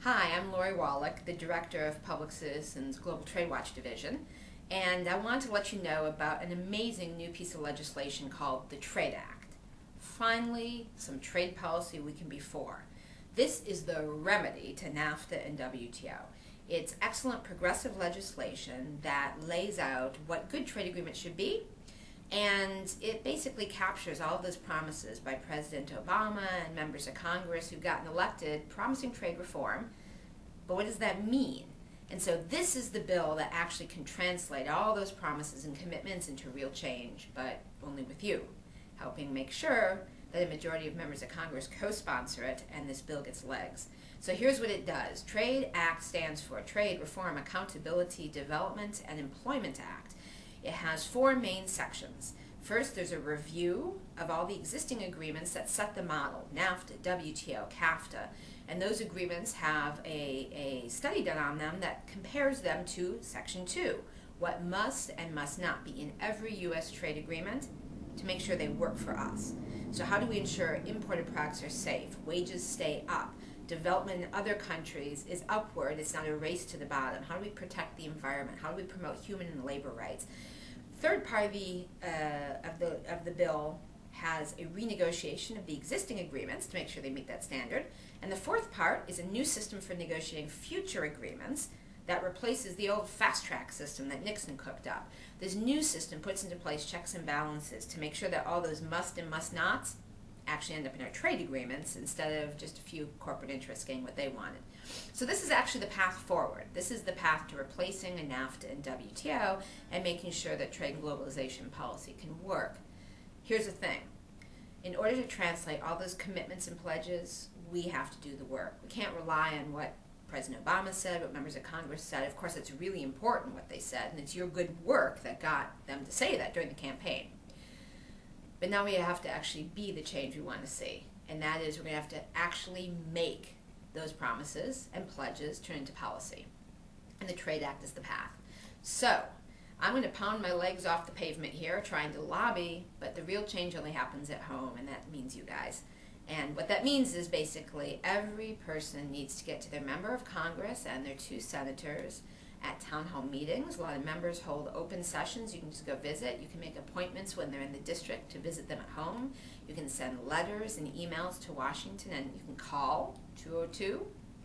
Hi, I'm Lori Wallach, the Director of Public Citizens Global Trade Watch Division, and I want to let you know about an amazing new piece of legislation called the Trade Act. Finally, some trade policy we can be for. This is the remedy to NAFTA and WTO. It's excellent progressive legislation that lays out what good trade agreements should be, and it basically captures all of those promises by President Obama and members of Congress who've gotten elected promising trade reform. But what does that mean? And so this is the bill that actually can translate all those promises and commitments into real change, but only with you, helping make sure that a majority of members of Congress co-sponsor it and this bill gets legs. So here's what it does. Trade Act stands for Trade Reform, Accountability, Development, and Employment Act. It has four main sections. First, there's a review of all the existing agreements that set the model, NAFTA, WTO, CAFTA, and those agreements have a study done on them that compares them to Section 2, what must and must not be in every U.S. trade agreement to make sure they work for us. So how do we ensure imported products are safe, wages stay up, development in other countries is upward, it's not a race to the bottom? How do we protect the environment? How do we promote human and labor rights? Third part of the bill has a renegotiation of the existing agreements to make sure they meet that standard. And the fourth part is a new system for negotiating future agreements that replaces the old fast-track system that Nixon cooked up. This new system puts into place checks and balances to make sure that all those must and must nots actually end up in our trade agreements instead of just a few corporate interests getting what they wanted. So this is actually the path forward. This is the path to replacing a NAFTA and WTO and making sure that trade and globalization policy can work. Here's the thing. In order to translate all those commitments and pledges, we have to do the work. We can't rely on what President Obama said, what members of Congress said. Of course, it's really important what they said, and it's your good work that got them to say that during the campaign. But now we have to actually be the change we want to see, and that is we're going to have to actually make those promises and pledges turn into policy. And the Trade Act is the path. So I'm going to pound my legs off the pavement here trying to lobby, but the real change only happens at home, and that means you guys. And what that means is basically every person needs to get to their member of Congress and their two senators at town hall meetings. A lot of members hold open sessions. You can just go visit. You can make appointments when they're in the district to visit them at home. You can send letters and emails to Washington, and you can call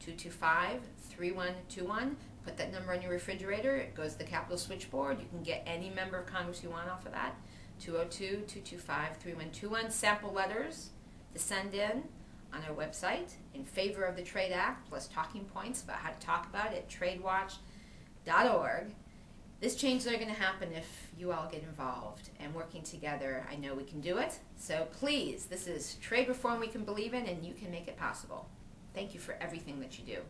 202-225-3121. Put that number on your refrigerator. It goes to the Capitol switchboard. You can get any member of Congress you want off of that. 202-225-3121. Sample letters to send in on our website in favor of the Trade Act, plus talking points about how to talk about it at tradewatch.org. This change is only going to happen if you all get involved, and working together, I know we can do it. So please, this is trade reform we can believe in, and you can make it possible. Thank you for everything that you do.